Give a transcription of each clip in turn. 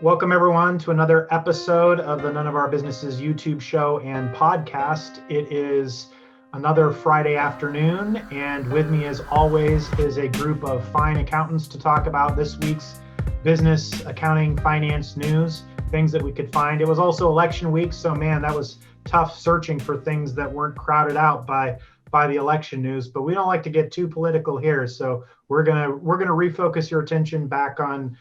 Welcome, everyone, to another episode of the None of Our Businesses YouTube show and podcast. It is another Friday afternoon, and with me, as always, is a group of fine accountants to talk about this week's business, accounting, finance news, things that we could find. It was also election week, so man, that was tough searching for things that weren't crowded out by the election news. But we don't like to get too political here, so we're gonna refocus your attention back on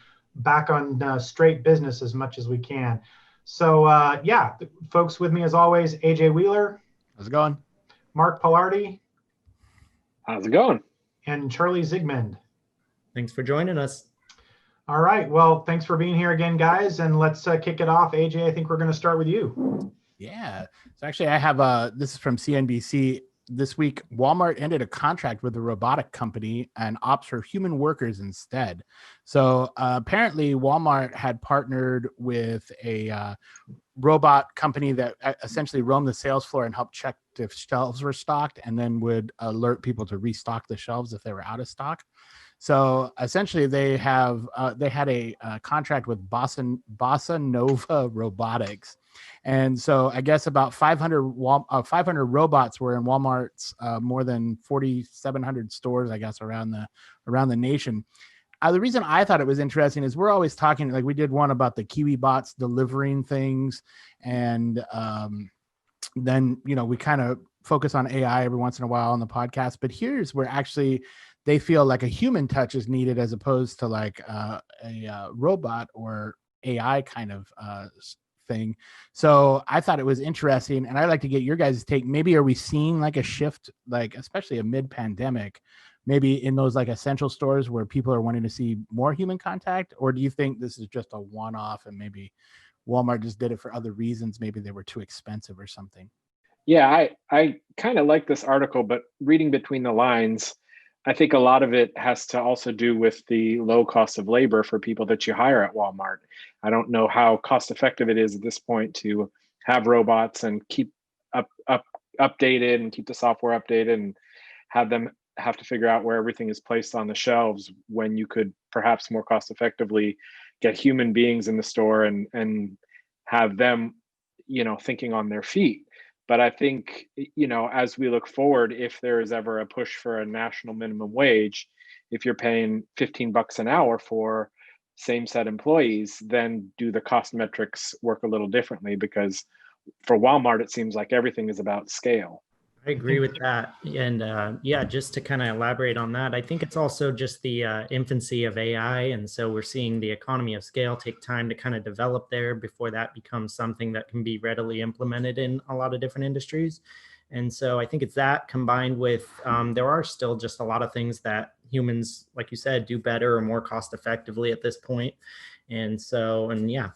straight business as much as we can. So yeah, folks, with me as always, AJ Wheeler. How's it going? Mark Pillardi. How's it going? And Charlie Zigmund. Thanks for joining us. All right. Well, thanks for being here again, guys. And let's kick it off. AJ, I think we're going to start with you. Yeah. So actually, I have this is from CNBC. This week, Walmart ended a contract with a robotic company and opts for human workers instead. So apparently, Walmart had partnered with a robot company that essentially roamed the sales floor and helped check if shelves were stocked, and then would alert people to restock the shelves if they were out of stock. So essentially, they had a contract with Bossa Nova Robotics. And so I guess about 500 robots were in Walmart's more than 4,700 stores, I guess, around the nation. The reason I thought it was interesting is we're always talking, like we did one about the Kiwi bots delivering things. And then, we kind of focus on AI every once in a while on the podcast. But here's where actually they feel like a human touch is needed as opposed to like a robot or AI kind of thing. So I thought it was interesting, and I'd like to get your guys' take. Maybe are we seeing like a shift, like especially amid pandemic, maybe in those like essential stores where people are wanting to see more human contact, or do you think this is just a one-off and maybe Walmart just did it for other reasons? Maybe they were too expensive or something. Yeah, I kind of like this article, but reading between the lines, I think a lot of it has to also do with the low cost of labor for people that you hire at Walmart. I don't know how cost effective it is at this point to have robots and keep updated and keep the software updated and have them have to figure out where everything is placed on the shelves when you could perhaps more cost effectively get human beings in the store and have them, thinking on their feet. But I think, as we look forward, if there is ever a push for a national minimum wage, if you're paying $15 an hour for same set employees, then do the cost metrics work a little differently? Because for Walmart, it seems like everything is about scale. I agree with that. And just to kind of elaborate on that, I think it's also just the infancy of AI. And so we're seeing the economy of scale take time to kind of develop there before that becomes something that can be readily implemented in a lot of different industries. And so I think it's that combined with there are still just a lot of things that humans, like you said, do better or more cost effectively at this point. And so,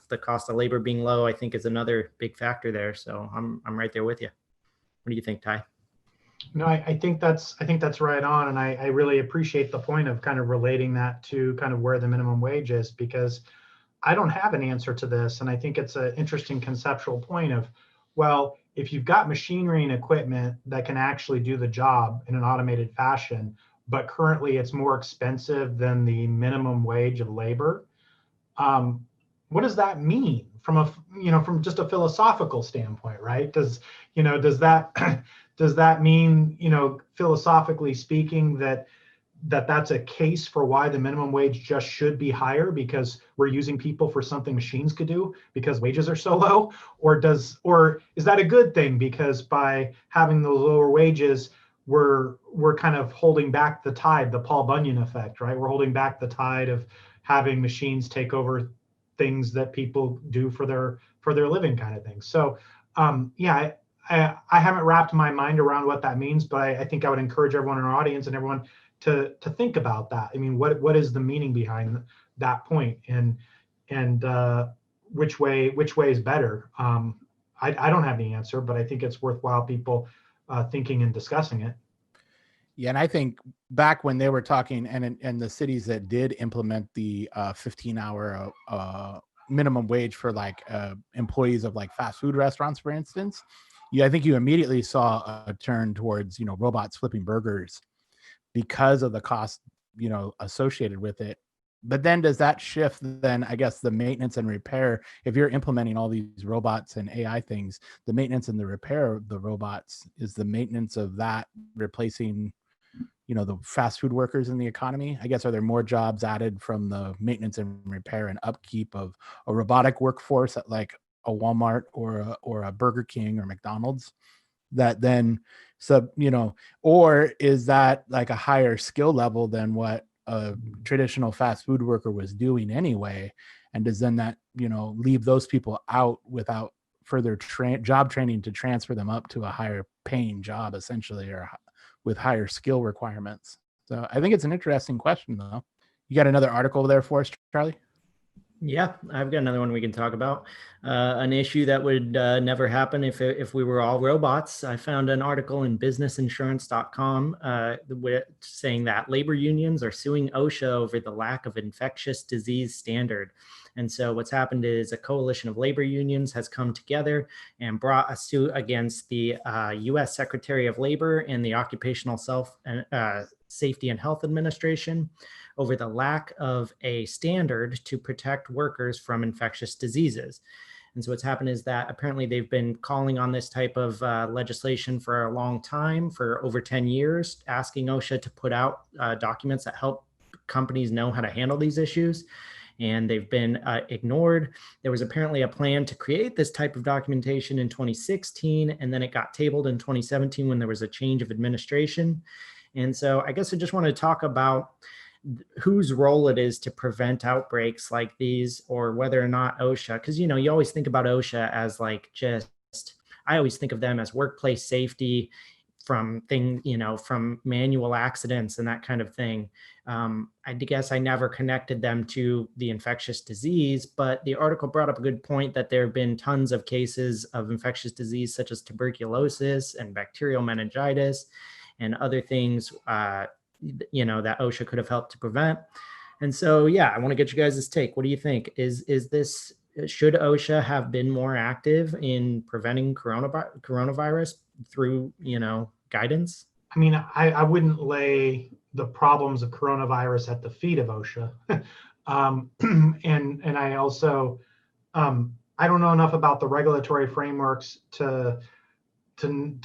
the cost of labor being low, I think is another big factor there. So I'm right there with you. What do you think, Ty? No, I think that's right on, and I really appreciate the point of kind of relating that to kind of where the minimum wage is, because I don't have an answer to this, and I think it's an interesting conceptual point of, well, if you've got machinery and equipment that can actually do the job in an automated fashion, but currently it's more expensive than the minimum wage of labor, what does that mean from just a philosophical standpoint, right? Does that mean, philosophically speaking, that's a case for why the minimum wage just should be higher because we're using people for something machines could do because wages are so low? Or is that a good thing because by having those lower wages, we're kind of holding back the tide, the Paul Bunyan effect, right? We're holding back the tide of having machines take over things that people do for their living kind of thing. So I haven't wrapped my mind around what that means, but I think I would encourage everyone in our audience and everyone to think about that. I mean, what is the meaning behind that point, and which way is better? I don't have the answer, but I think it's worthwhile people thinking and discussing it. Yeah, and I think back when they were talking, and the cities that did implement the 15-hour minimum wage for like employees of like fast food restaurants, for instance, I think you immediately saw a turn towards robots flipping burgers because of the cost associated with it. but then does that shift then, I guess, the maintenance and repair, if you're implementing all these robots and AI things, the maintenance and the repair of the robots, is the maintenance of that replacing, the fast food workers in the economy? I guess, are there more jobs added from the maintenance and repair and upkeep of a robotic workforce at like a Walmart or a Burger King or McDonald's that then or is that like a higher skill level than what a traditional fast food worker was doing anyway? And does then that, leave those people out without further job training to transfer them up to a higher paying job essentially, or with higher skill requirements? So I think it's an interesting question though. You got another article there for us, Charlie? Yeah, I've got another one we can talk about. An issue that would never happen if we were all robots. I found an article in businessinsurance.com saying that labor unions are suing OSHA over the lack of infectious disease standard. And so what's happened is a coalition of labor unions has come together and brought a suit against the U.S. Secretary of Labor and the Occupational Safety and Health Administration over the lack of a standard to protect workers from infectious diseases. And so what's happened is that apparently they've been calling on this type of legislation for a long time, for over 10 years, asking OSHA to put out documents that help companies know how to handle these issues. And they've been ignored. There was apparently a plan to create this type of documentation in 2016, and then it got tabled in 2017 when there was a change of administration. And so I guess I just want to talk about whose role it is to prevent outbreaks like these, or whether or not OSHA, because, you always think about OSHA as like I always think of them as workplace safety from from manual accidents and that kind of thing. I guess I never connected them to the infectious disease, but the article brought up a good point that there have been tons of cases of infectious disease, such as tuberculosis and bacterial meningitis and other things, that OSHA could have helped to prevent. And so, I want to get you guys' take. What do you think? Should OSHA have been more active in preventing coronavirus through, guidance? I mean, I wouldn't lay the problems of coronavirus at the feet of OSHA. And I also, I don't know enough about the regulatory frameworks to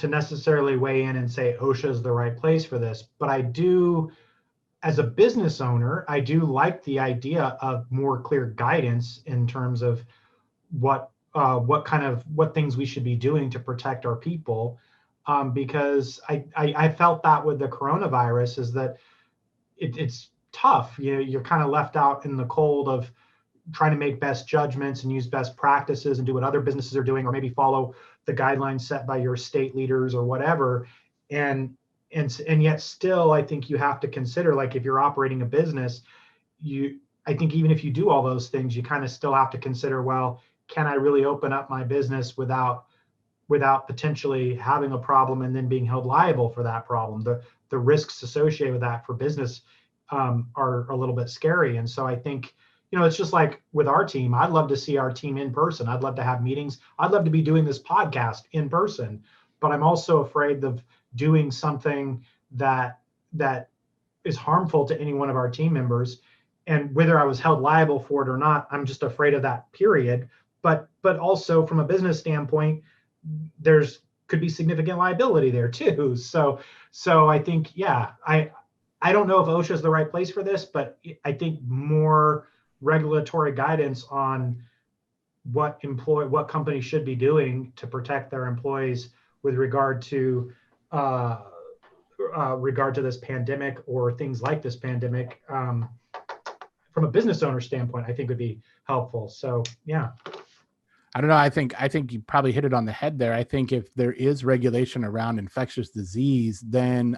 necessarily weigh in and say OSHA is the right place for this. But I do, as a business owner, I do like the idea of more clear guidance in terms of what things we should be doing to protect our people. Because I felt that with the coronavirus is that it's tough. You're kind of left out in the cold of trying to make best judgments and use best practices and do what other businesses are doing, or maybe follow the guidelines set by your state leaders or whatever. And yet still, I think you have to consider, like, if you're operating a business, I think even if you do all those things, you kind of still have to consider, well, can I really open up my business without potentially having a problem and then being held liable for that problem? The risks associated with that for business are a little bit scary. And so I think, it's just like with our team. I'd love to see our team in person. I'd love to have meetings. I'd love to be doing this podcast in person, but I'm also afraid of doing something that is harmful to any one of our team members. And whether I was held liable for it or not, I'm just afraid of that, period. But also from a business standpoint, could be significant liability there too. So I think, I don't know if OSHA is the right place for this, but I think more regulatory guidance on what companies should be doing to protect their employees with regard to this pandemic or things like this pandemic, from a business owner standpoint, I think would be helpful. So I don't know. I think you probably hit it on the head there. I think if there is regulation around infectious disease, then,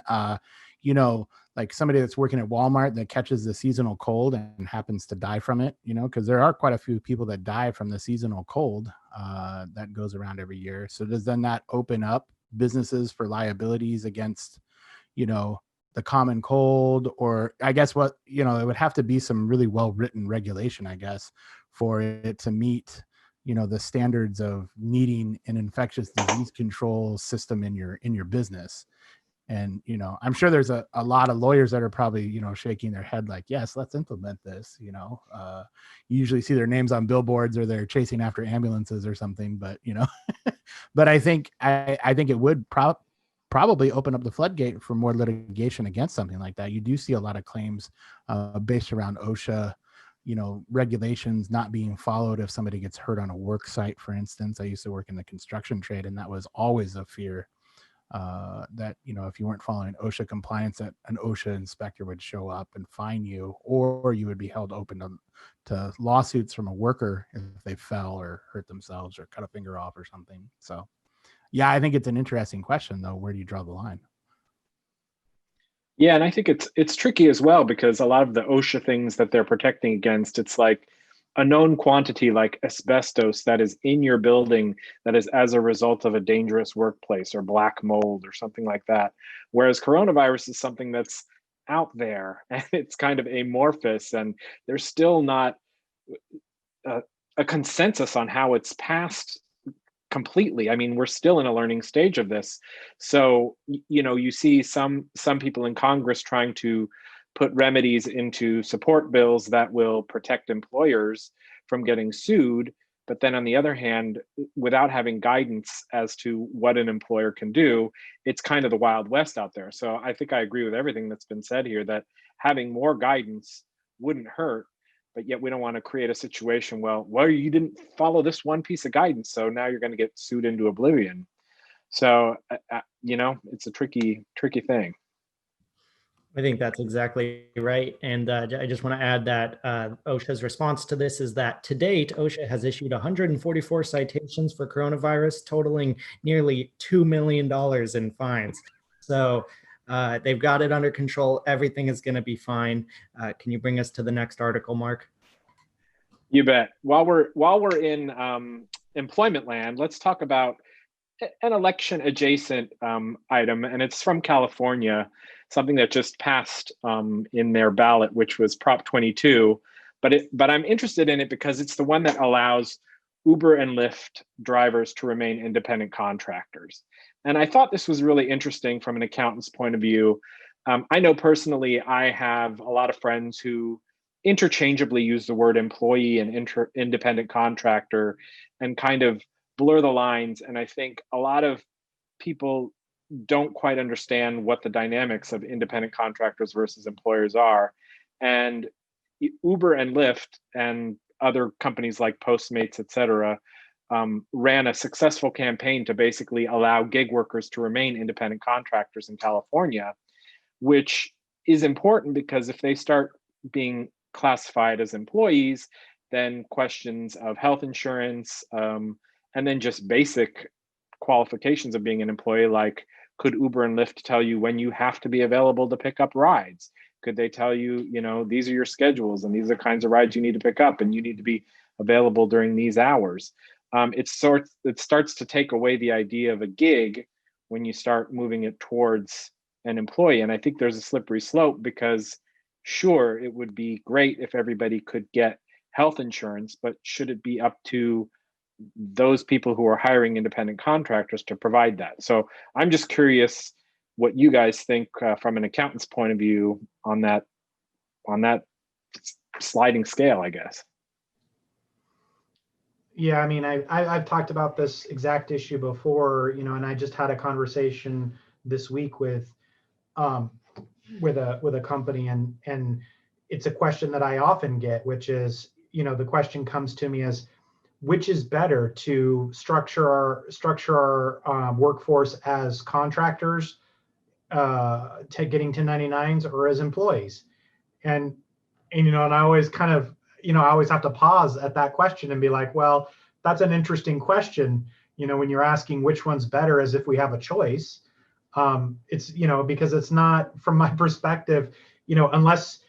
like somebody that's working at Walmart that catches the seasonal cold and happens to die from it, because there are quite a few people that die from the seasonal cold that goes around every year. So does then that open up businesses for liabilities against, the common cold? Or I guess it would have to be some really well-written regulation, I guess, for it to meet the standards of needing an infectious disease control system in your business. And, I'm sure there's a lot of lawyers that are probably, shaking their head like, yes, let's implement this. You usually see their names on billboards or they're chasing after ambulances or something. But, but I think it would probably open up the floodgate for more litigation against something like that. You do see a lot of claims based around OSHA, regulations not being followed if somebody gets hurt on a work site, for instance. I used to work in the construction trade, and that was always a fear that, if you weren't following OSHA compliance, that an OSHA inspector would show up and fine you, or you would be held open to lawsuits from a worker if they fell or hurt themselves or cut a finger off or something. So, yeah, I think it's an interesting question, though. Where do you draw the line? Yeah, and I think it's tricky as well, because a lot of the OSHA things that they're protecting against, it's like a known quantity like asbestos that is in your building that is as a result of a dangerous workplace, or black mold or something like that. Whereas coronavirus is something that's out there and it's kind of amorphous, and there's still not a consensus on how it's passed completely. I mean, we're still in a learning stage of this. So, you see some people in Congress trying to put remedies into support bills that will protect employers from getting sued. But then on the other hand, without having guidance as to what an employer can do, it's kind of the Wild West out there. So I think I agree with everything that's been said here, that having more guidance wouldn't hurt. But yet we don't want to create a situation, well, you didn't follow this one piece of guidance, so now you're going to get sued into oblivion. So, it's a tricky thing. I think that's exactly right. And I just want to add that OSHA's response to this is that to date, OSHA has issued 144 citations for coronavirus, totaling nearly $2 million in fines. So they've got it under control. Everything is going to be fine. Can you bring us to the next article, Mark? You bet. While we're in employment land, let's talk about an election adjacent item, and it's from California, something that just passed in their ballot, which was Prop 22. But I'm interested in it because it's the one that allows Uber and Lyft drivers to remain independent contractors. And I thought this was really interesting from an accountant's point of view. I know personally, I have a lot of friends who interchangeably use the word employee and independent contractor and kind of blur the lines. And I think a lot of people don't quite understand what the dynamics of independent contractors versus employers are. And Uber and Lyft and other companies like Postmates, et cetera, ran a successful campaign to basically allow gig workers to remain independent contractors in California, which is important because if they start being classified as employees, then questions of health insurance and then just basic qualifications of being an employee, like could Uber and Lyft tell you when you have to be available to pick up rides? Could they tell you, these are your schedules and these are the kinds of rides you need to pick up and you need to be available during these hours? It starts to take away the idea of a gig when you start moving it towards an employee. And I think there's a slippery slope because sure, it would be great if everybody could get health insurance, but should it be up to those people who are hiring independent contractors to provide that? So I'm just curious what you guys think from an accountant's point of view on that sliding scale, I guess. Yeah, I mean, I've talked about this exact issue before, and I just had a conversation this week with a company, and it's a question that I often get, which is, the question comes to me as, which is better, to structure our workforce as contractors, getting 1099s, or as employees? And I always kind of, I always have to pause at that question and be like, well, that's an interesting question. When you're asking which one's better, as if we have a choice. It's, because it's not, from my perspective, unless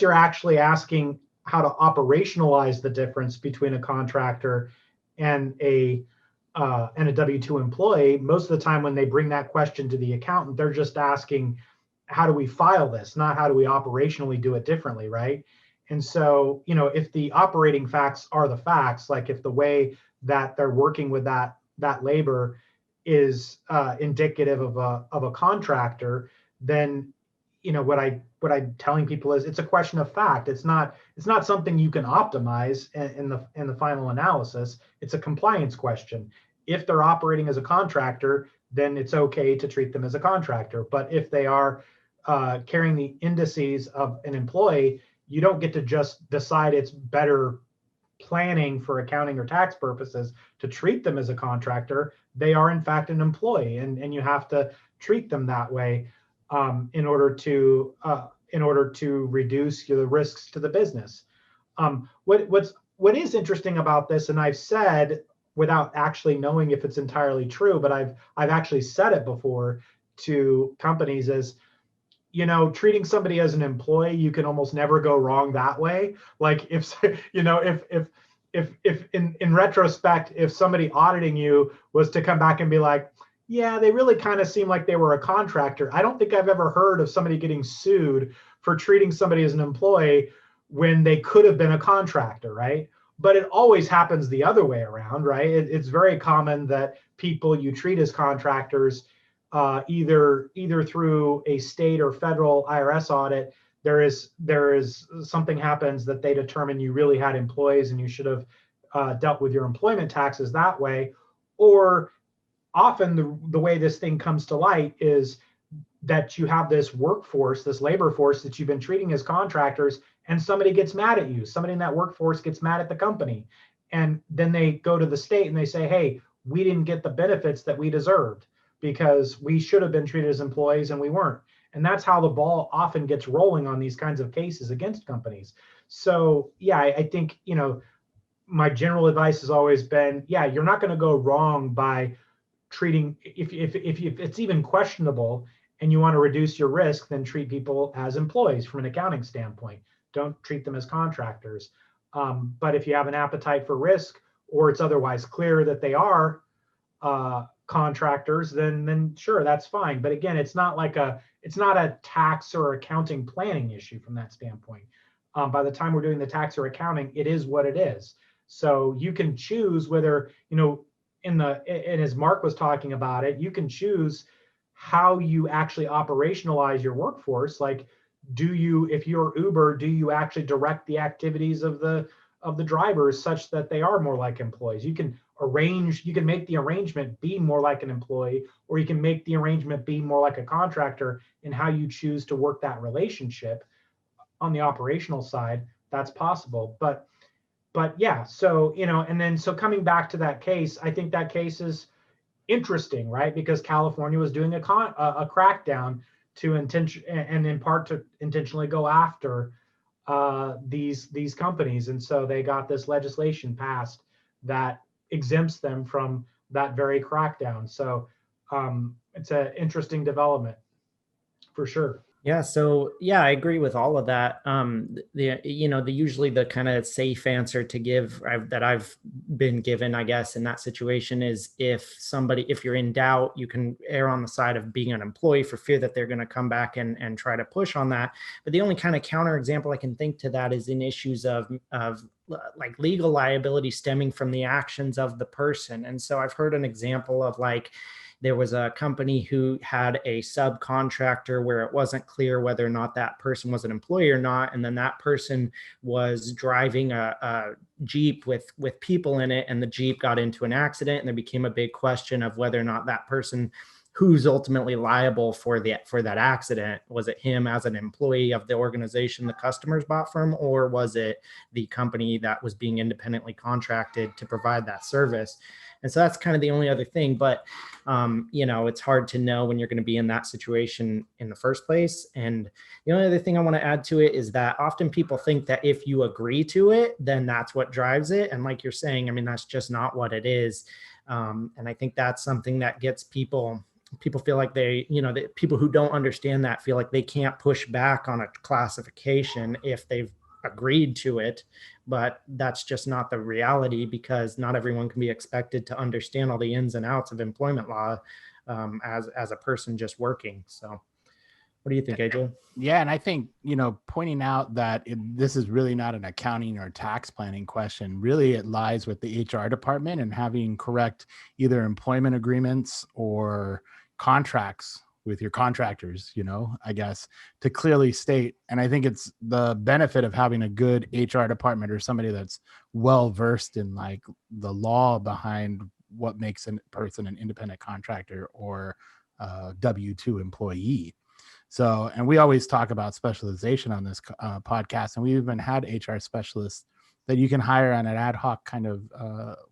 you're actually asking how to operationalize the difference between a contractor and a W-2 employee. Most of the time when they bring that question to the accountant, they're just asking, how do we file this, not how do we operationally do it differently, right? And so, if the operating facts are the facts, like if the way that they're working with that labor indicative of a contractor, then what I'm telling people is it's a question of fact. It's not something you can optimize in the final analysis. It's a compliance question. If they're operating as a contractor, then it's okay to treat them as a contractor. But if they are carrying the indices of an employee, you don't get to just decide it's better planning for accounting or tax purposes to treat them as a contractor. They are in fact an employee, and you have to treat them that way in order to reduce the risks to the business. What is interesting about this, and I've said without actually knowing if it's entirely true, but I've actually said it before to companies, is treating somebody as an employee, you can almost never go wrong that way. Like if in retrospect, if somebody auditing you was to come back and be like, yeah, they really kind of seem like they were a contractor, I don't think I've ever heard of somebody getting sued for treating somebody as an employee when they could have been a contractor, right? But it always happens the other way around, right? It's very common that people you treat as contractors, either through a state or federal IRS audit, there is something happens that they determine you really had employees and you should have dealt with your employment taxes that way. Or often the way this thing comes to light is that you have this workforce, this labor force that you've been treating as contractors, and somebody gets mad at you. Somebody in that workforce gets mad at the company. And then they go to the state and they say, hey, we didn't get the benefits that we deserved because we should have been treated as employees and we weren't. And that's how the ball often gets rolling on these kinds of cases against companies. So yeah, I think, my general advice has always been, yeah, you're not going to go wrong by treating, if it's even questionable and you want to reduce your risk, then treat people as employees from an accounting standpoint. Don't treat them as contractors. But if you have an appetite for risk, or it's otherwise clear that they are contractors, then sure, that's fine. But again, it's not a tax or accounting planning issue from that standpoint. By the time we're doing the tax or accounting, it is what it is. So you can choose whether, and as Mark was talking about it, you can choose how you actually operationalize your workforce. Like, if you're Uber, do you actually direct the activities of the drivers such that they are more like employees? You can make the arrangement be more like an employee, or you can make the arrangement be more like a contractor in how you choose to work that relationship on the operational side. That's possible. But yeah, so, and then so coming back to that case, I think that case is interesting, right? Because California was doing a crackdown to in part to intentionally go after these companies, and so they got this legislation passed that exempts them from that very crackdown. So it's an interesting development for sure. Yeah, so yeah, I agree with all of that. Usually the kind of safe answer to give that I've been given, I guess, in that situation is if you're in doubt, you can err on the side of being an employee for fear that they're going to come back and try to push on that. But the only kind of counter example I can think to that is in issues of like legal liability stemming from the actions of the person. And so I've heard an example of like, there was a company who had a subcontractor where it wasn't clear whether or not that person was an employee or not. And then that person was driving a Jeep with people in it, and the Jeep got into an accident, and there became a big question of whether or not that person who's ultimately liable for that accident, was it him as an employee of the organization the customers bought from, or was it the company that was being independently contracted to provide that service? And so that's kind of the only other thing. But, it's hard to know when you're going to be in that situation in the first place. And the only other thing I want to add to it is that often people think that if you agree to it, then that's what drives it. And like you're saying, I mean, that's just not what it is. And I think that's something that gets people feel like the people who don't understand that feel like they can't push back on a classification if they've agreed to it. But that's just not the reality, because not everyone can be expected to understand all the ins and outs of employment law as a person just working. So What do you think, AJ? Yeah, and I think, pointing out that this is really not an accounting or tax planning question. Really, it lies with the HR department and having correct either employment agreements or contracts with your contractors, I guess, to clearly state. And I think it's the benefit of having a good HR department or somebody that's well versed in like the law behind what makes a person an independent contractor or W-2 employee. So, and we always talk about specialization on this podcast, and we even had HR specialists that you can hire on an ad hoc kind of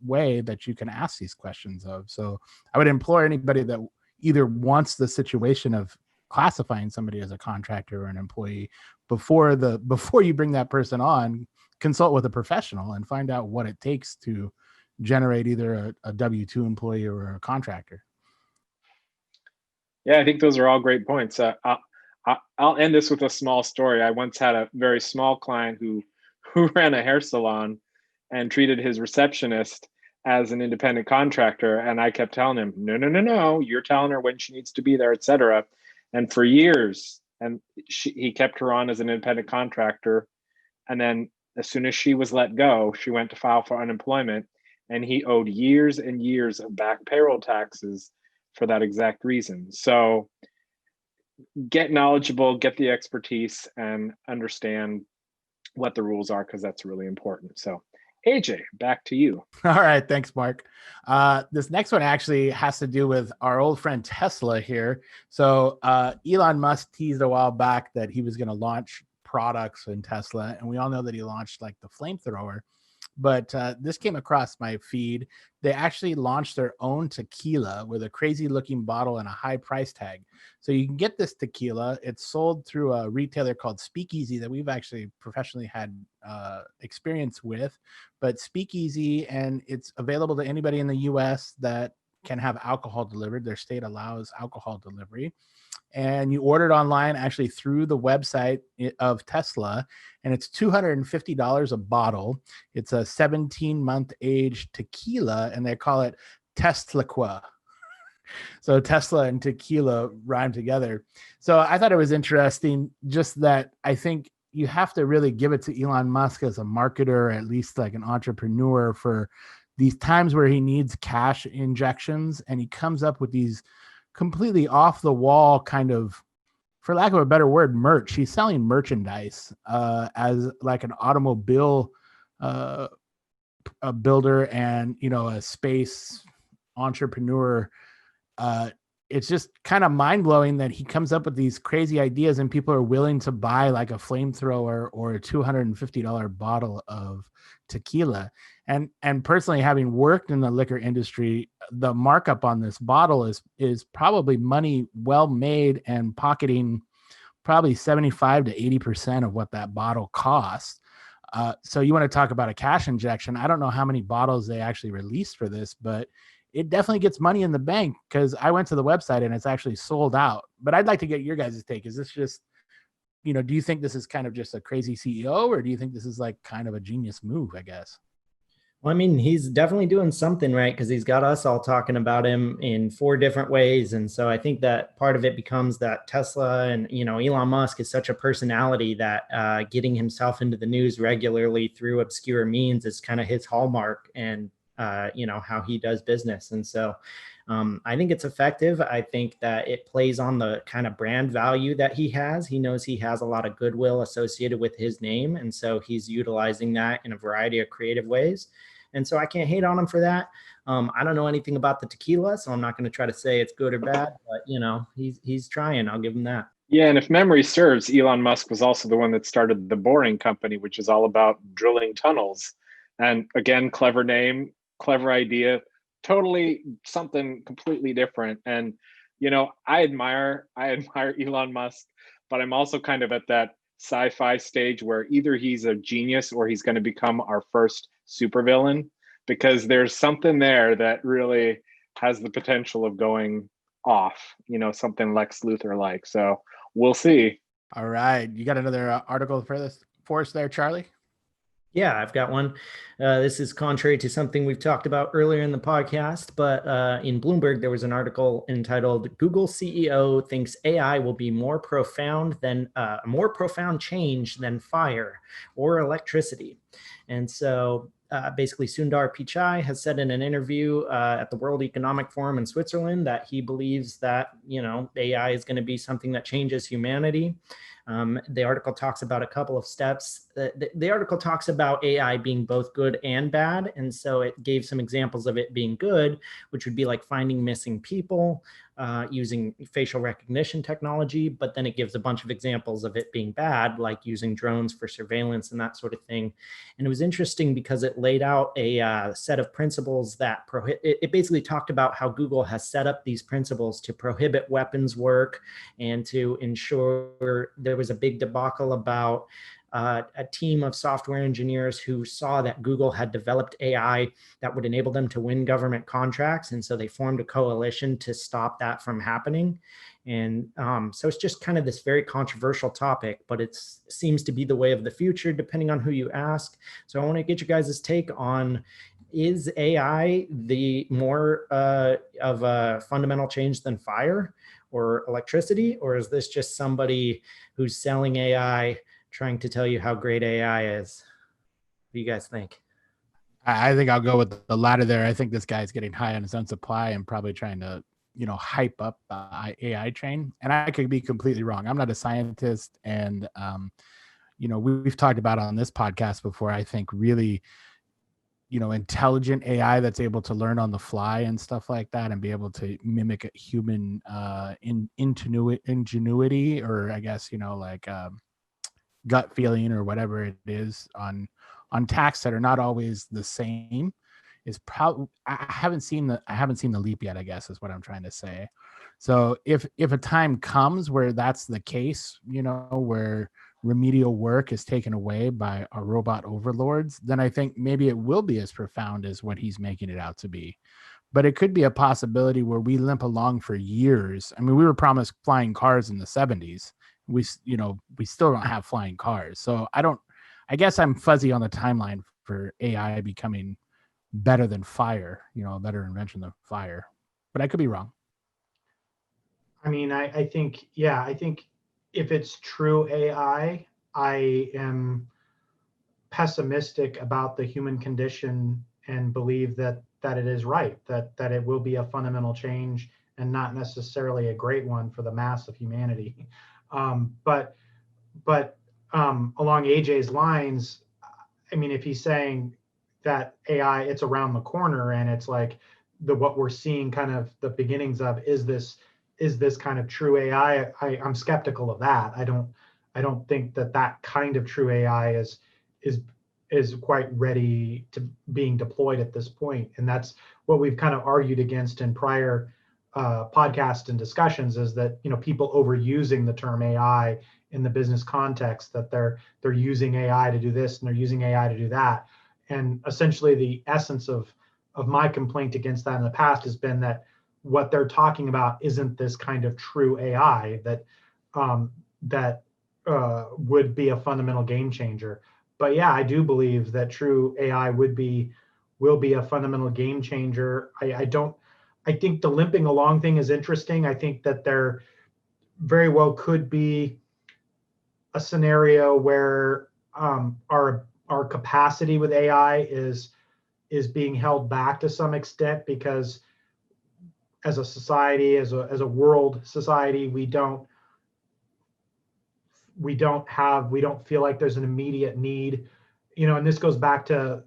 way that you can ask these questions of. So I would implore anybody that either wants the situation of classifying somebody as a contractor or an employee before you bring that person on, consult with a professional and find out what it takes to generate either a W-2 employee or a contractor. Yeah, I think those are all great points. I'll end this with a small story. I once had a very small client who ran a hair salon and treated his receptionist as an independent contractor. And I kept telling him, no, you're telling her when she needs to be there, et cetera. And for years, and he kept her on as an independent contractor. And then as soon as she was let go, she went to file for unemployment, and he owed years and years of back payroll taxes for that exact reason. So get knowledgeable, get the expertise, and understand what the rules are, because that's really important. So AJ, back to you. All right. Thanks, Mark. This next one actually has to do with our old friend Tesla here. So Elon Musk teased a while back that he was going to launch products in Tesla. And we all know that he launched like the flamethrower. But this came across my feed. They actually launched their own tequila with a crazy looking bottle and a high price tag. So you can get this tequila. It's sold through a retailer called Speakeasy that we've actually professionally had experience with. But Speakeasy, and it's available to anybody in the US that can have alcohol delivered. Their state allows alcohol delivery. And you order it online actually through the website of Tesla, and it's $250 a bottle. It's a 17-month aged tequila, and they call it Teslaquila. So Tesla and tequila rhyme together. So I thought it was interesting, just that I think you have to really give it to Elon Musk as a marketer, or at least like an entrepreneur, for these times where he needs cash injections, and he comes up with these completely off the wall kind of, for lack of a better word, merch. He's selling merchandise as like an automobile a builder and, a space entrepreneur. It's just kind of mind blowing that he comes up with these crazy ideas and people are willing to buy like a flamethrower or a $250 bottle of tequila. And personally, having worked in the liquor industry, the markup on this bottle is probably money well made, and pocketing probably 75 to 80% of what that bottle costs. So you want to talk about a cash injection. I don't know how many bottles they actually released for this, but it definitely gets money in the bank, because I went to the website and it's actually sold out. But I'd like to get your guys' take. Is this just, do you think this is kind of just a crazy CEO, or do you think this is like kind of a genius move, I guess? Well, I mean, he's definitely doing something right, because he's got us all talking about him in 4 different ways. And so I think that part of it becomes that Tesla and, Elon Musk is such a personality that getting himself into the news regularly through obscure means is kind of his hallmark, and, how he does business. And so I think it's effective. I think that it plays on the kind of brand value that he has. He knows he has a lot of goodwill associated with his name. And so he's utilizing that in a variety of creative ways. And so I can't hate on him for that. I don't know anything about the tequila, so I'm not going to try to say it's good or bad, but he's trying. I'll give him that. Yeah, and if memory serves, Elon Musk was also the one that started the Boring Company, which is all about drilling tunnels. And again, clever name, clever idea, totally something completely different. And I admire Elon Musk, but I'm also kind of at that sci-fi stage where either he's a genius or he's going to become our first supervillain, because there's something there that really has the potential of going off, something Lex Luthor like. So we'll see. All right. You got another article for us there, Charlie? Yeah, I've got one. This is contrary to something we've talked about earlier in the podcast, but in Bloomberg, there was an article entitled "Google CEO Thinks AI Will Be More Profound Than a More Profound Change Than Fire or Electricity." And so basically, Sundar Pichai has said in an interview at the World Economic Forum in Switzerland that he believes that, AI is going to be something that changes humanity. The article talks about a couple of steps. The article talks about AI being both good and bad. And so it gave some examples of it being good, which would be like finding missing people, using facial recognition technology. But then it gives a bunch of examples of it being bad, like using drones for surveillance and that sort of thing. And it was interesting because it laid out a set of principles that it basically talked about how Google has set up these principles to prohibit weapons work and to ensure there was a big debacle about a team of software engineers who saw that Google had developed AI that would enable them to win government contracts. And so they formed a coalition to stop that from happening. And so it's just kind of this very controversial topic, but it seems to be the way of the future, depending on who you ask. So I want to get you guys' take on, is AI the more of a fundamental change than fire or electricity? Or is this just somebody who's selling AI, trying to tell you how great AI is? What do you guys think? I think I'll go with the latter there. I think this guy's getting high on his own supply and probably trying to, hype up the AI train. And I could be completely wrong. I'm not a scientist. And, we've talked about on this podcast before, I think really, intelligent AI that's able to learn on the fly and stuff like that and be able to mimic a human ingenuity, or I guess, gut feeling or whatever it is on tasks that are not always the same is probably, I haven't seen the leap yet, I guess is what I'm trying to say. So if a time comes where that's the case, where remedial work is taken away by our robot overlords, then I think maybe it will be as profound as what he's making it out to be. But it could be a possibility where we limp along for years. I mean, we were promised flying cars in the 70s. We still don't have flying cars. So I guess I'm fuzzy on the timeline for AI becoming better than fire, a better invention than fire. But I could be wrong. I mean, I think if it's true AI, I am pessimistic about the human condition and believe that it is right, that it will be a fundamental change and not necessarily a great one for the mass of humanity. But along AJ's lines, I mean, if he's saying that AI, it's around the corner and it's like what we're seeing kind of the beginnings of, is this kind of true AI? I'm skeptical of that. I don't think that kind of true AI is quite ready to being deployed at this point. And that's what we've kind of argued against in prior podcasts and discussions, is that people overusing the term AI in the business context, that they're using AI to do this and they're using AI to do that. And essentially the essence of my complaint against that in the past has been that what they're talking about isn't this kind of true AI that would be a fundamental game changer. But yeah, I do believe that true AI will be a fundamental game changer. I think the limping along thing is interesting. I think that there very well could be a scenario where our capacity with AI is being held back to some extent, because as a society, as a world society, we don't feel like there's an immediate need, and this goes back to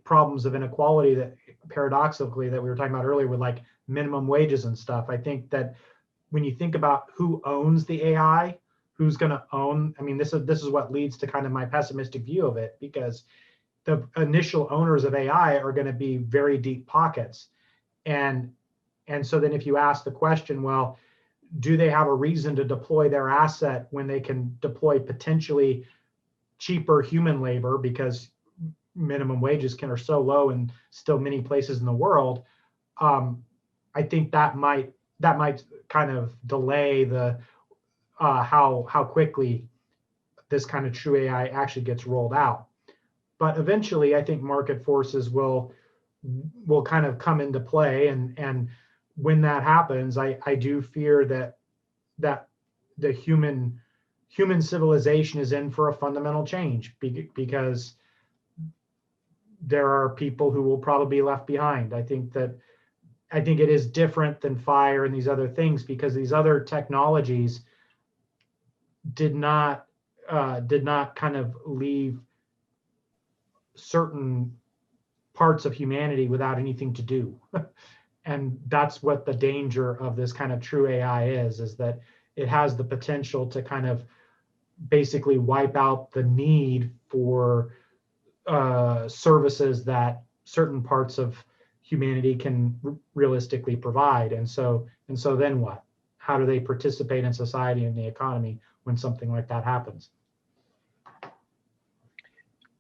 problems of inequality that paradoxically that we were talking about earlier with like minimum wages and stuff. I think that when you think about who owns the AI, who's going to own, I mean, this is what leads to kind of my pessimistic view of it, because the initial owners of AI are going to be very deep pockets. And so then if you ask the question, well, do they have a reason to deploy their asset when they can deploy potentially cheaper human labor, because minimum wages are so low in still many places in the world? I think that might kind of delay the how quickly this kind of true AI actually gets rolled out. but eventually I think market forces will kind of come into play, and when that happens, I do fear that the human civilization is in for a fundamental change, because there are people who will probably be left behind. I think it is different than fire and these other things, because these other technologies did not kind of leave certain parts of humanity without anything to do. And that's what the danger of this kind of true AI is that it has the potential to kind of basically wipe out the need for services that certain parts of humanity can realistically provide. And so then what? How do they participate in society and the economy when something like that happens?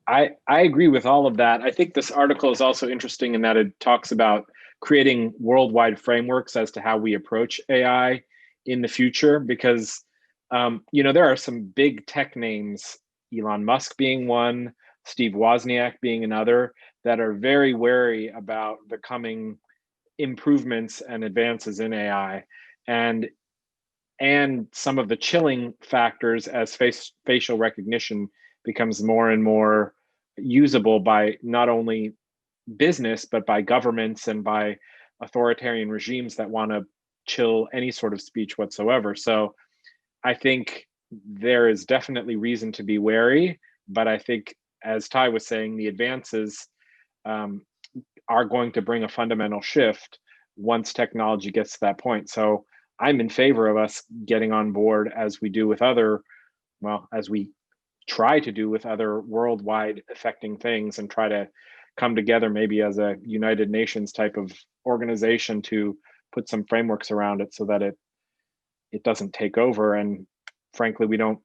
I agree with all of that. I think this article is also interesting in that it talks about creating worldwide frameworks as to how we approach AI in the future, because there are some big tech names, Elon Musk being one, Steve Wozniak being another, that are very wary about the coming improvements and advances in AI, and some of the chilling factors as facial recognition becomes more and more usable by not only business, but by governments and by authoritarian regimes that want to chill any sort of speech whatsoever. So I think there is definitely reason to be wary, but I think, as Ty was saying, the advances are going to bring a fundamental shift once technology gets to that point. So I'm in favor of us getting on board, as we do with as we try to do with other worldwide affecting things, and try to come together maybe as a United Nations type of organization to put some frameworks around it so that it doesn't take over, and frankly, we don't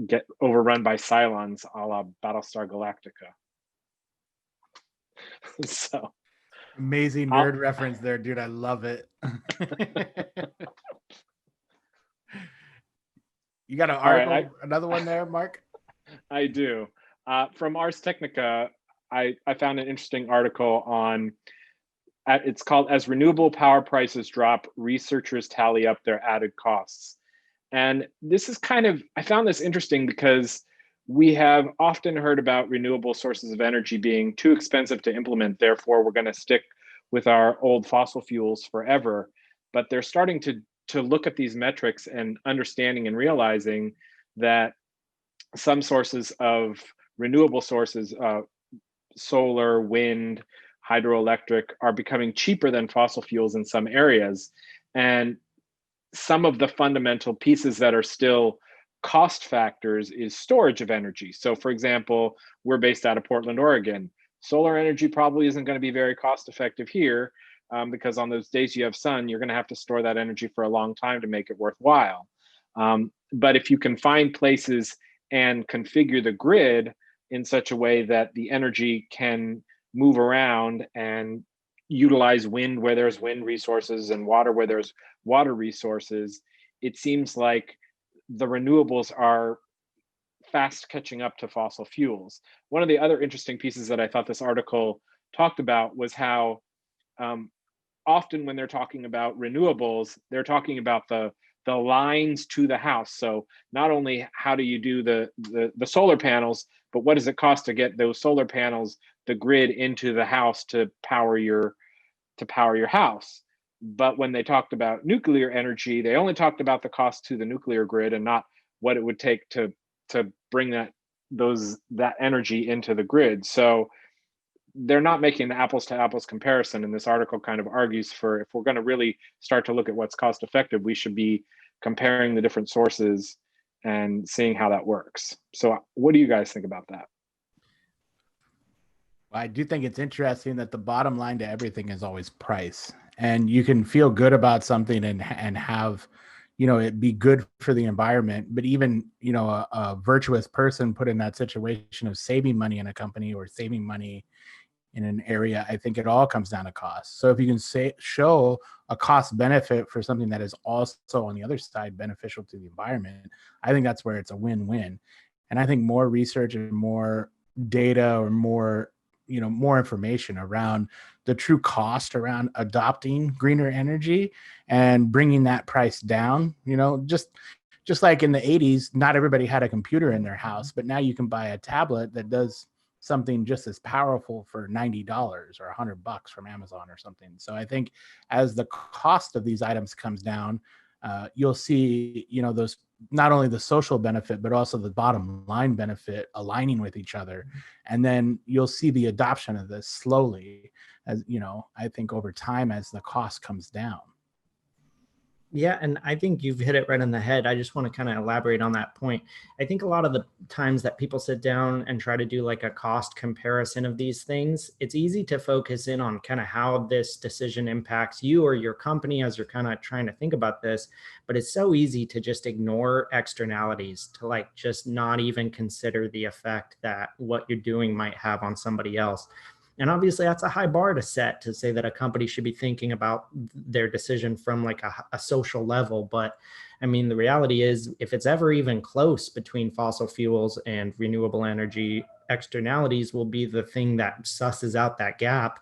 get overrun by Cylons a la Battlestar Galactica. So amazing nerd reference there, dude. I love it. You got an article, right, another one there, Mark? I do. From Ars Technica, I found an interesting article on, it's called "As Renewable Power Prices Drop, Researchers Tally Up Their Added Costs." And this is I found this interesting because we have often heard about renewable sources of energy being too expensive to implement, therefore we're going to stick with our old fossil fuels forever. But they're starting to look at these metrics and understanding and realizing that some sources of renewable sources, solar, wind, hydroelectric, are becoming cheaper than fossil fuels in some areas. And some of the fundamental pieces that are still cost factors is storage of energy. So for example, we're based out of Portland, Oregon. Solar energy probably isn't going to be very cost effective here, because on those days you have sun, you're going to have to store that energy for a long time to make it worthwhile. But if you can find places and configure the grid in such a way that the energy can move around and utilize wind where there's wind resources and water where there's water resources, it seems like the renewables are fast catching up to fossil fuels. One of the other interesting pieces that I thought this article talked about was how often when they're talking about renewables, they're talking about the lines to the house. So not only how do you do the solar panels, but what does it cost to get those solar panels, the grid, into the house to power your house. But when they talked about nuclear energy, they only talked about the cost to the nuclear grid and not what it would take to bring that energy into the grid. So they're not making the apples to apples comparison. And this article kind of argues for, if we're going to really start to look at what's cost effective, we should be comparing the different sources and seeing how that works. So what do you guys think about that? I do think it's interesting that the bottom line to everything is always price, and you can feel good about something and have, it be good for the environment. But even, a virtuous person put in that situation of saving money in a company or saving money in an area, I think it all comes down to cost. So if you can show a cost benefit for something that is also on the other side beneficial to the environment, I think that's where it's a win-win. And I think more research and more data or more, more information around the true cost around adopting greener energy and bringing that price down. Just like in the 80s, not everybody had a computer in their house, but now you can buy a tablet that does something just as powerful for $90 or $100 from Amazon or something. So I think as the cost of these items comes down, you'll see, those, not only the social benefit, but also the bottom line benefit aligning with each other. And then you'll see the adoption of this slowly, as I think over time as the cost comes down. Yeah, and I think you've hit it right on the head. I just want to kind of elaborate on that point. I think a lot of the times that people sit down and try to do like a cost comparison of these things, it's easy to focus in on kind of how this decision impacts you or your company as you're kind of trying to think about this. But it's so easy to just ignore externalities, to like just not even consider the effect that what you're doing might have on somebody else. And obviously that's a high bar to set, to say that a company should be thinking about their decision from like a social level. But I mean, the reality is, if it's ever even close between fossil fuels and renewable energy, externalities will be the thing that susses out that gap.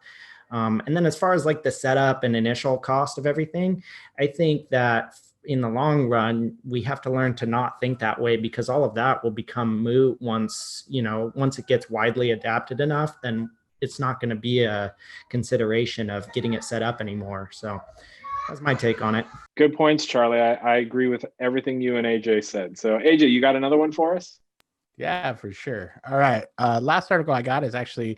And then as far as like the setup and initial cost of everything, I think that in the long run, we have to learn to not think that way, because all of that will become moot once it gets widely adapted enough. Then it's not going to be a consideration of getting it set up anymore. So that's my take on it. Good points, Charlie. I agree with everything you and AJ said. So AJ, you got another one for us? Yeah, for sure. All right. Last article I got is actually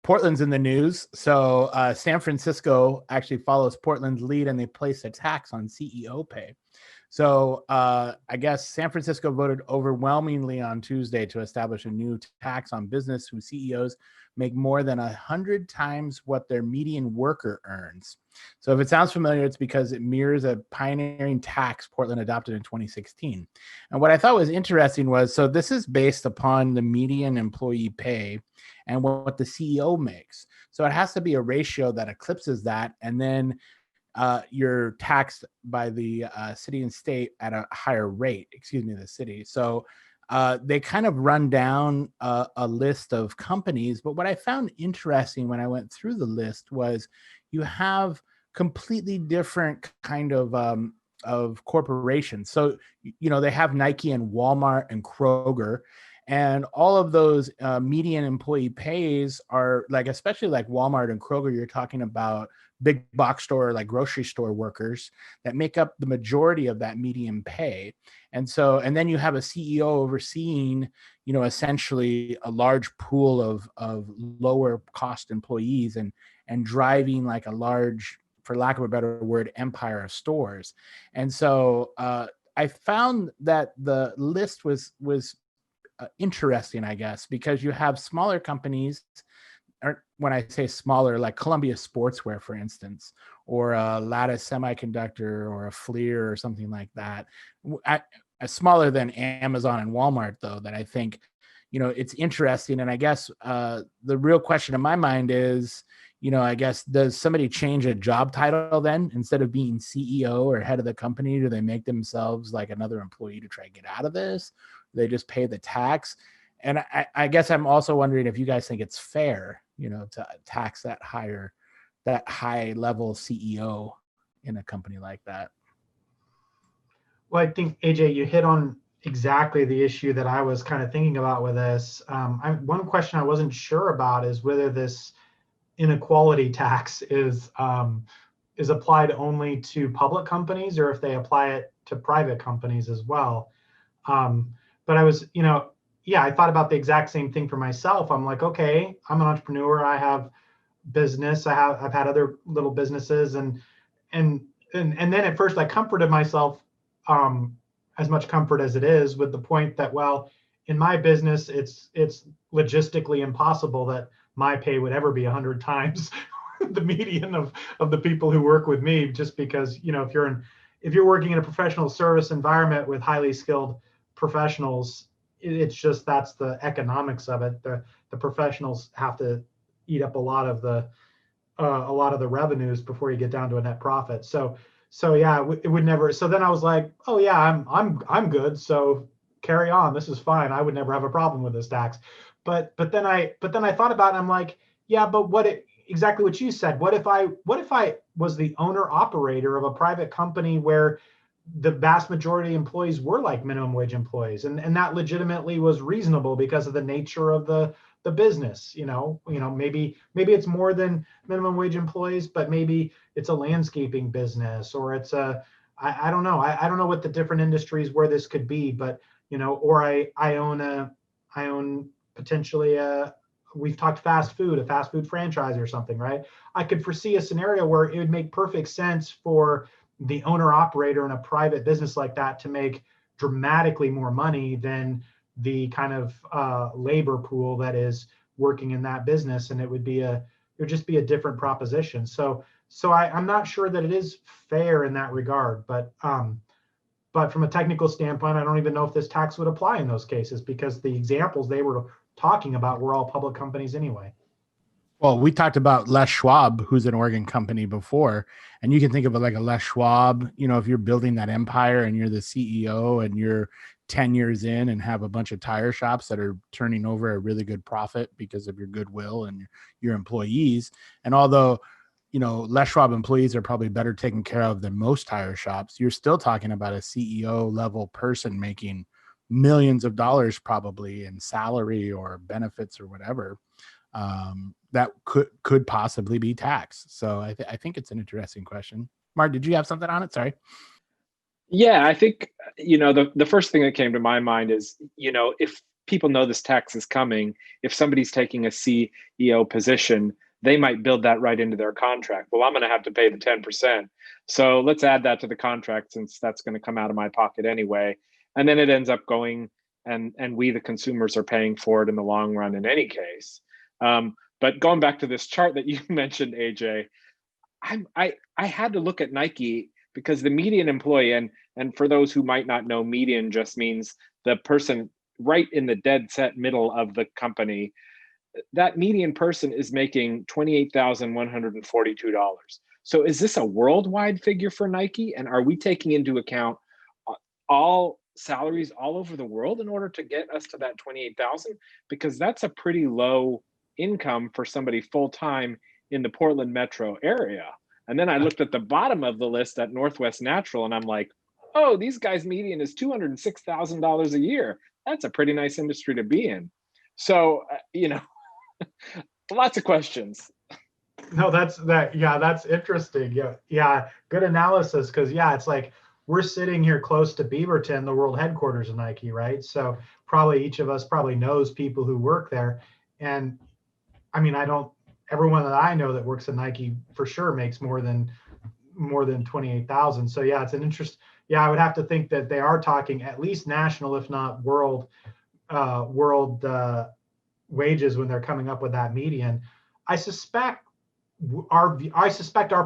Portland's in the news. So San Francisco actually follows Portland's lead, and they placed a tax on CEO pay. So I guess San Francisco voted overwhelmingly on Tuesday to establish a new tax on business whose CEOs make more than 100 times what their median worker earns. So if it sounds familiar, it's because it mirrors a pioneering tax Portland adopted in 2016. And what I thought was interesting was, so this is based upon the median employee pay and what the CEO makes. So it has to be a ratio that eclipses that, and then you're taxed by the city and state at a higher rate, the city. So they kind of run down a list of companies. But what I found interesting when I went through the list was you have completely different kind of corporations. So, they have Nike and Walmart and Kroger. And all of those median employee pays are like, especially like Walmart and Kroger, you're talking about big box store, like grocery store workers that make up the majority of that median pay. And then you have a CEO overseeing, essentially a large pool of lower cost employees and driving like a large, for lack of a better word, empire of stores. And so I found that the list was interesting, I guess, because you have smaller companies, or when I say smaller, like Columbia Sportswear, for instance, or a Lattice Semiconductor or a FLIR or something like that. Smaller than Amazon and Walmart, though, that I think, it's interesting. And I guess the real question in my mind is, I guess, does somebody change a job title then? Instead of being CEO or head of the company, do they make themselves like another employee to try to get out of this? They just pay the tax. And I guess I'm also wondering if you guys think it's fair, to tax that high level CEO in a company like that. Well, I think, AJ, you hit on exactly the issue that I was kind of thinking about with this. One question I wasn't sure about is whether this inequality tax is applied only to public companies, or if they apply it to private companies as well. But I was, I thought about the exact same thing for myself. I'm like, okay, I'm an entrepreneur. I have business. I've had other little businesses, and then at first I comforted myself, as much comfort as it is, with the point that, well, in my business, it's logistically impossible that my pay would ever be 100 times the median of the people who work with me, just because, if you're working in a professional service environment with highly skilled professionals, it's just, that's the economics of it. The professionals have to eat up a lot of the revenues before you get down to a net profit. So yeah, it would never. So then I was like, oh yeah, I'm good. So carry on. This is fine. I would never have a problem with this tax. but then I thought about it, and I'm like, yeah, but exactly what you said. What if I was the owner operator of a private company where the vast majority of employees were like minimum wage employees, and that legitimately was reasonable because of the nature of the business. Maybe it's more than minimum wage employees, but maybe it's a landscaping business, or it's I don't know. I don't know what the different industries where this could be, but or I own potentially we've talked a fast food franchise or something, right? I could foresee a scenario where it would make perfect sense for the owner operator in a private business like that to make dramatically more money than the kind of labor pool that is working in that business, and it would just be a different proposition. So I'm not sure that it is fair in that regard, but from a technical standpoint, I don't even know if this tax would apply in those cases, because the examples they were talking about were all public companies anyway. Well, we talked about Les Schwab, who's an Oregon company before, and you can think of it like a Les Schwab. If you're building that empire and you're the CEO and you're 10 years in and have a bunch of tire shops that are turning over a really good profit because of your goodwill and your employees. And although, Les Schwab employees are probably better taken care of than most tire shops, you're still talking about a CEO level person making millions of dollars probably in salary or benefits or whatever. That could possibly be taxed. So I think it's an interesting question. Mark, did you have something on it? Sorry. Yeah, I think, the first thing that came to my mind is, if people know this tax is coming, if somebody's taking a CEO position, they might build that right into their contract. Well, I'm going to have to pay the 10%. So let's add that to the contract, since that's going to come out of my pocket anyway. And then it ends up going, and we, the consumers, are paying for it in the long run in any case. But going back to this chart that you mentioned, AJ, I had to look at Nike, because the median employee, and for those who might not know, median just means the person right in the dead set middle of the company. That median person is making $28,142. So is this a worldwide figure for Nike? And are we taking into account all salaries all over the world in order to get us to that 28,000? Because that's a pretty low income for somebody full-time in the Portland metro area. And then I looked at the bottom of the list at Northwest Natural, and I'm like, oh, these guys' median is $206,000 a year. That's a pretty nice industry to be in. So, lots of questions. No, that's interesting. Yeah, good analysis, because it's like we're sitting here close to Beaverton, the world headquarters of Nike, right? So probably each of us probably knows people who work there, and I mean, everyone that I know that works at Nike for sure makes more than 28,000. So yeah, it's an interest. Yeah, I would have to think that they are talking at least national, if not world wages when they're coming up with that median. I suspect our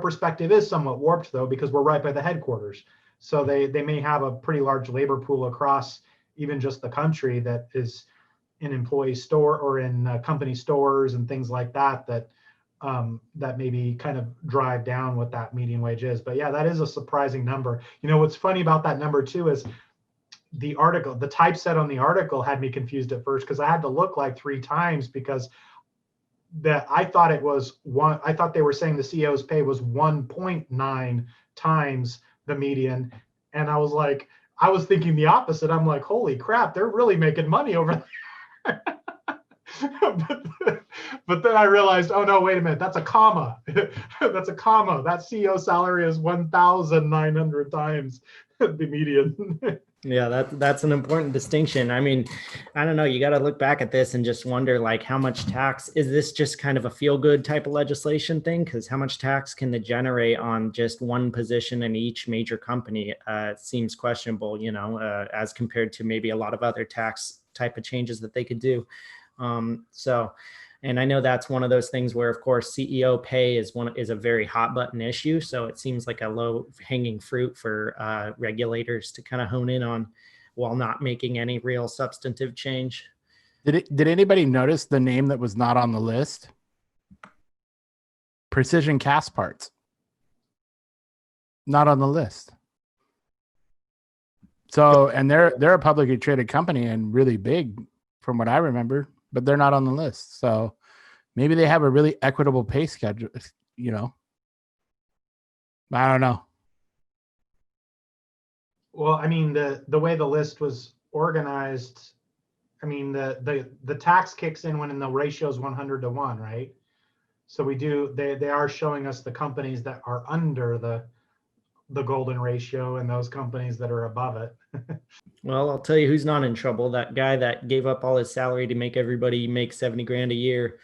perspective is somewhat warped, though, because we're right by the headquarters. So they may have a pretty large labor pool across even just the country that is in employee store or in company stores and things like that that maybe kind of drive down what that median wage is. But yeah, that is a surprising number. What's funny about that number too is the typeset on the article had me confused at first, because I had to look like 3 times, because I thought they were saying the CEO's pay was 1.9 times the median. And I was thinking the opposite. I'm like, holy crap, they're really making money over there. But then I realized, oh no, wait a minute, that's a comma. That's a comma. That CEO salary is 1,900 times the median. Yeah, that's an important distinction. I mean, I don't know. You got to look back at this and just wonder, like, how much tax is this just kind of a feel-good type of legislation thing? Because how much tax can they generate on just one position in each major company? Seems questionable, as compared to maybe a lot of other tax type of changes that they could do. And I know that's one of those things where, of course, CEO pay is a very hot button issue. So it seems like a low hanging fruit for regulators to kind of hone in on, while not making any real substantive change. Did anybody notice the name that was not on the list? Precision Cast Parts. Not on the list. So, and they're a publicly traded company and really big from what I remember. but they're not on the list. So maybe they have a really equitable pay schedule, you know. I don't know. Well, I mean, the way the list was organized, I mean, the tax kicks in when the ratio is 100-to-1, right? So they are showing us the companies that are under the golden ratio and those companies that are above it. Well, I'll tell you who's not in trouble. That guy that gave up all his salary to make everybody make 70 grand a year.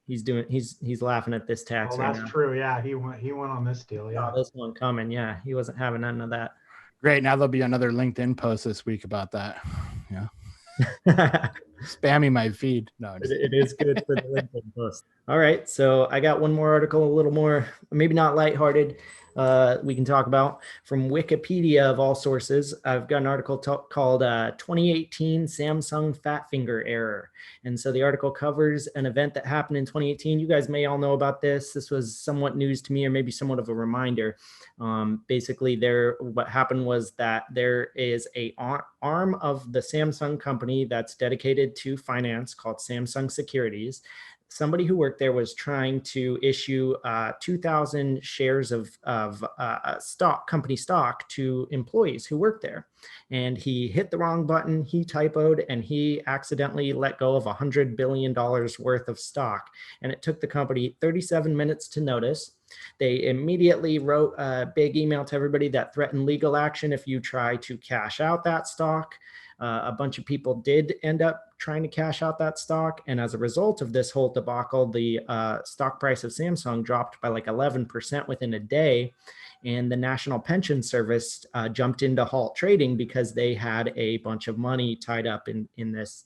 He's laughing at this tax Well, right that's now. True. Yeah, he went on this deal. Yeah. This one coming. Yeah, he wasn't having none of that. Great. Now there'll be another LinkedIn post this week about that. Yeah. Spamming my feed. No, it is good for the LinkedIn post. All right. So I got one more article, a little more, maybe not lighthearted, we can talk about from Wikipedia of all sources. I've got an article called 2018 Samsung Fat Finger Error. And so the article covers an event that happened in 2018. You guys may all know about this. This was somewhat news to me, or maybe somewhat of a reminder. Basically, what happened was that there is a arm of the Samsung company that's dedicated to finance called Samsung Securities. Somebody who worked there was trying to issue 2,000 shares of company stock to employees who worked there. And he hit the wrong button, he typoed, and he accidentally let go of $100 billion worth of stock. And it took the company 37 minutes to notice. They immediately wrote a big email to everybody that threatened legal action if you try to cash out that stock. A bunch of people did end up trying to cash out that stock. And as a result of this whole debacle, the stock price of Samsung dropped by like 11% within a day. And the National Pension Service jumped in to halt trading because they had a bunch of money tied up in this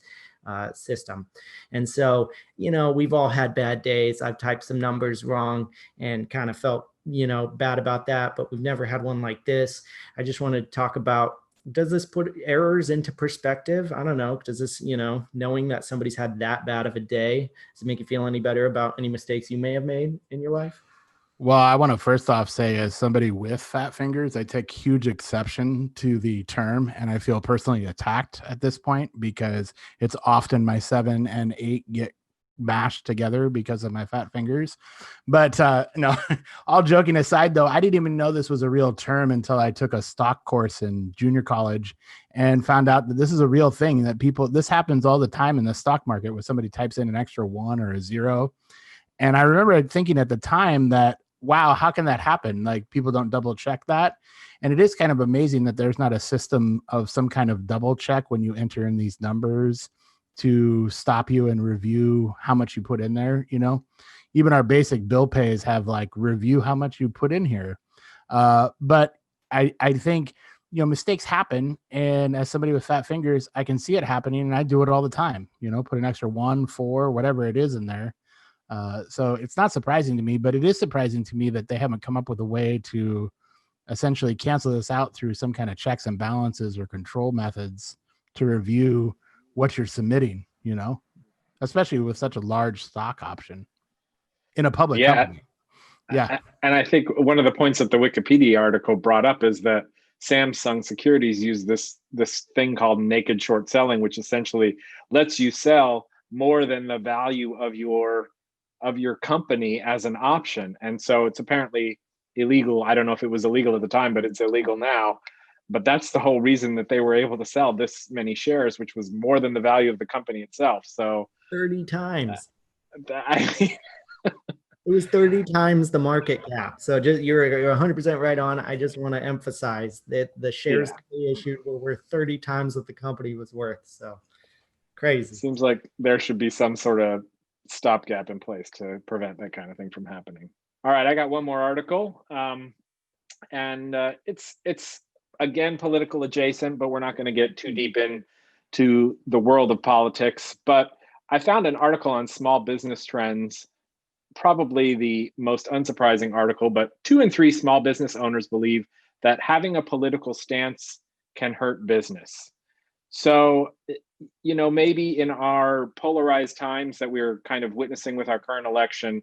system. And so, we've all had bad days. I've typed some numbers wrong and kind of felt, bad about that, but we've never had one like this. I just wanted to talk about, does this put errors into perspective? I don't know. Does this, knowing that somebody's had that bad of a day, does it make you feel any better about any mistakes you may have made in your life? Well, I want to first off say, as somebody with fat fingers, I take huge exception to the term, and I feel personally attacked at this point because it's often my 7 and 8 get mashed together because of my fat fingers. But no, all joking aside, though, I didn't even know this was a real term until I took a stock course in junior college and found out that this is a real thing, that this happens all the time in the stock market where somebody types in an extra 1 or a 0. And I remember thinking at the time that, wow, how can that happen? Like, people don't double check that. And it is kind of amazing that there's not a system of some kind of double check when you enter in these numbers to stop you and review how much you put in there. Even our basic bill pays have like review how much you put in here. But I think, mistakes happen. And as somebody with fat fingers, I can see it happening, and I do it all the time, put an extra 1, 4, whatever it is in there. So it's not surprising to me, but it is surprising to me that they haven't come up with a way to essentially cancel this out through some kind of checks and balances or control methods to review what you're submitting, especially with such a large stock option in a public company. Yeah. And I think one of the points that the Wikipedia article brought up is that Samsung Securities use this thing called naked short selling, which essentially lets you sell more than the value of your company as an option. And so it's apparently illegal. I don't know if it was illegal at the time, but it's illegal now. But that's the whole reason that they were able to sell this many shares, which was more than the value of the company itself. So 30 times. It was 30 times the market cap. So you're 100% right on. I just want to emphasize that the shares that they issued were worth 30 times what the company was worth. So crazy. Seems like there should be some sort of stopgap in place to prevent that kind of thing from happening. All right, I got one more article, and it's again political adjacent, but we're not going to get too deep into the world of politics. But I found an article on small business trends, probably the most unsurprising article, but 2 in 3 small business owners believe that having a political stance can hurt business. So, maybe in our polarized times that we're kind of witnessing with our current election,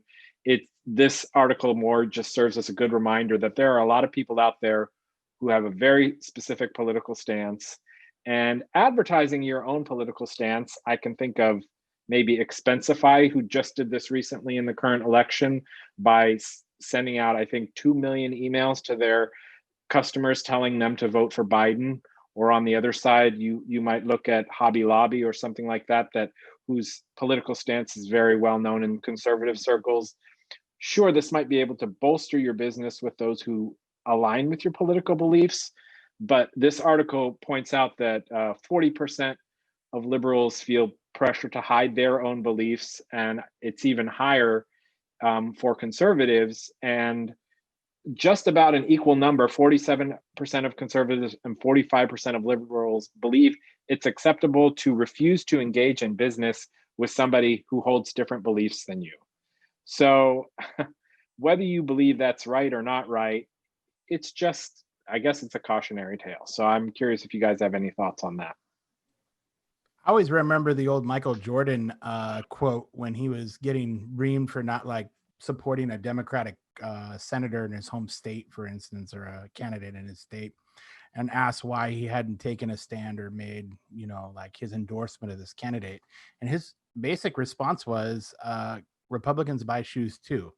this article more just serves as a good reminder that there are a lot of people out there who have a very specific political stance, and advertising your own political stance, I can think of maybe Expensify, who just did this recently in the current election by sending out, I think, 2 million emails to their customers telling them to vote for Biden. Or on the other side, you might look at Hobby Lobby or something like that, whose political stance is very well known in conservative circles. Sure, this might be able to bolster your business with those who align with your political beliefs, but this article points out that 40% of liberals feel pressure to hide their own beliefs, and it's even higher for conservatives. And just about an equal number, 47% of conservatives and 45% of liberals believe it's acceptable to refuse to engage in business with somebody who holds different beliefs than you. So whether you believe that's right or not right, it's just, I guess it's a cautionary tale. So I'm curious if you guys have any thoughts on that. I always remember the old Michael Jordan quote when he was getting reamed for not like supporting a Democratic senator in his home state, for instance, or a candidate in his state, and asked why he hadn't taken a stand or made, like his endorsement of this candidate. And his basic response was, Republicans buy shoes too.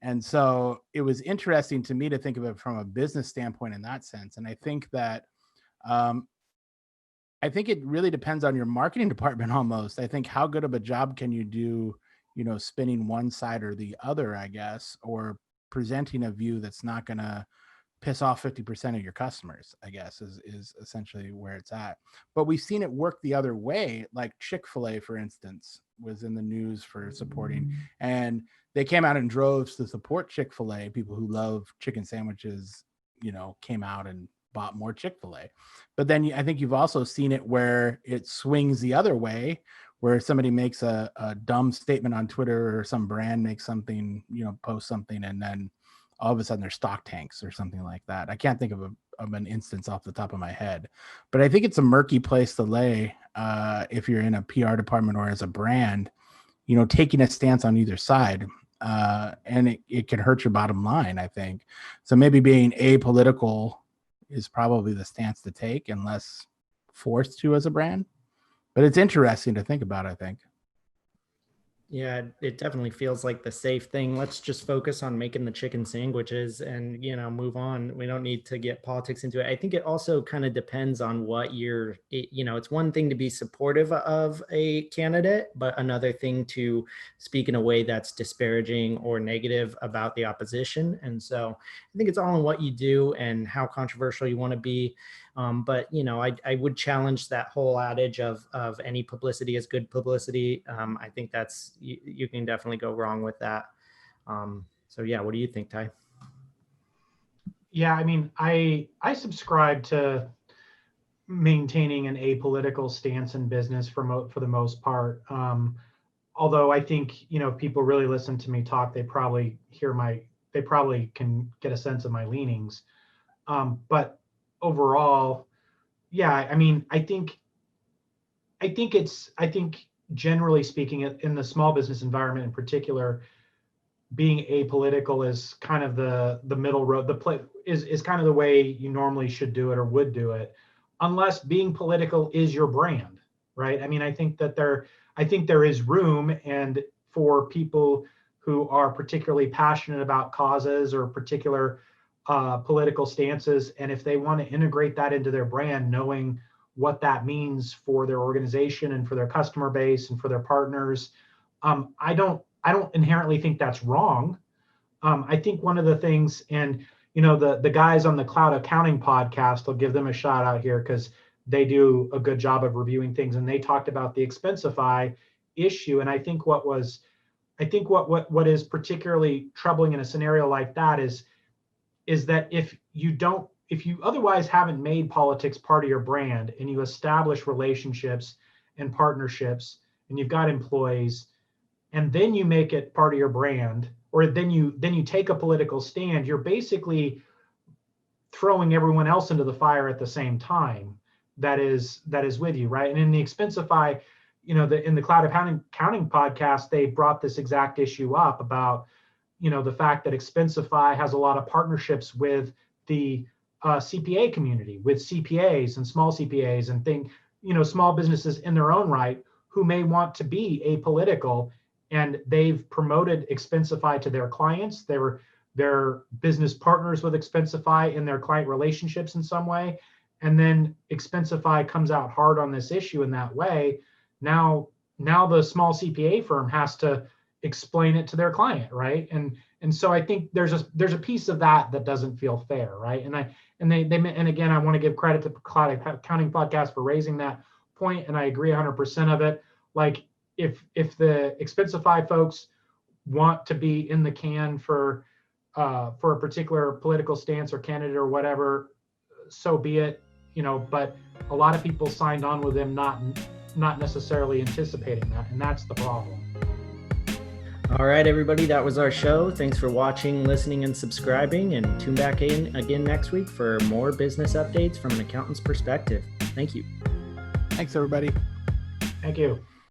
And so it was interesting to me to think of it from a business standpoint in that sense. And I think that it really depends on your marketing department almost. I think how good of a job can you do, spinning one side or the other, I guess, or presenting a view that's not going to piss off 50% of your customers, I guess, is essentially where it's at. But we've seen it work the other way. Like Chick-fil-A, for instance, was in the news for supporting, and they came out in droves to support Chick-fil-A. People who love chicken sandwiches, came out and bought more Chick-fil-A. But then I think you've also seen it where it swings the other way, where somebody makes a dumb statement on Twitter, or some brand makes something, post something, and then all of a sudden their stock tanks or something like that. I can't think of an instance off the top of my head, but I think it's a murky place to lay if you're in a PR department or as a brand, taking a stance on either side. And it can hurt your bottom line, I think. So maybe being apolitical is probably the stance to take unless forced to as a brand. But it's interesting to think about, I think. Yeah, it definitely feels like the safe thing. Let's just focus on making the chicken sandwiches and, move on. We don't need to get politics into it. I think it also kind of depends on what it's one thing to be supportive of a candidate, but another thing to speak in a way that's disparaging or negative about the opposition. And so I think it's all in what you do and how controversial you want to be. But I would challenge that whole adage of any publicity is good publicity. I think that's you can definitely go wrong with that. So yeah, what do you think, Ty? Yeah, I mean, I subscribe to maintaining an apolitical stance in business for the most part. Although I think if people really listen to me talk, they probably can get a sense of my leanings. But overall, yeah, I mean, I think generally speaking, in the small business environment in particular, being apolitical is kind of the middle road. Is kind of the way you normally should do it or would do it, unless being political is your brand, right? I mean, I think there is room and for people who are particularly passionate about causes or particular political stances, and if they want to integrate that into their brand, knowing what that means for their organization and for their customer base and for their partners, I don't inherently think that's wrong. I think one of the things, and the guys on the Cloud Accounting podcast, I'll give them a shout out here because they do a good job of reviewing things, and they talked about the Expensify issue. And I think what is particularly troubling in a scenario like that is that if you otherwise haven't made politics part of your brand, and you establish relationships and partnerships, and you've got employees, and then you make it part of your brand, or then you take a political stand, you're basically throwing everyone else into the fire at the same time that is with you, right? And in the Expensify, in the Cloud Accounting podcast, they brought this exact issue up about the fact that Expensify has a lot of partnerships with the CPA community, with CPAs and small CPAs and small businesses in their own right, who may want to be apolitical, and they've promoted Expensify to their clients. They're business partners with Expensify in their client relationships in some way. And then Expensify comes out hard on this issue in that way. Now the small CPA firm has to explain it to their client, right? And so I think there's a piece of that doesn't feel fair, right? And again, I want to give credit to Cloud Accounting Podcast for raising that point, and I agree 100% of it. Like if the Expensify folks want to be in the can for a particular political stance or candidate or whatever, so be it, but a lot of people signed on with them not necessarily anticipating that, and that's the problem. All right, everybody, that was our show. Thanks for watching, listening, and subscribing, and tune back in again next week for more business updates from an accountant's perspective. Thank you. Thanks, everybody. Thank you.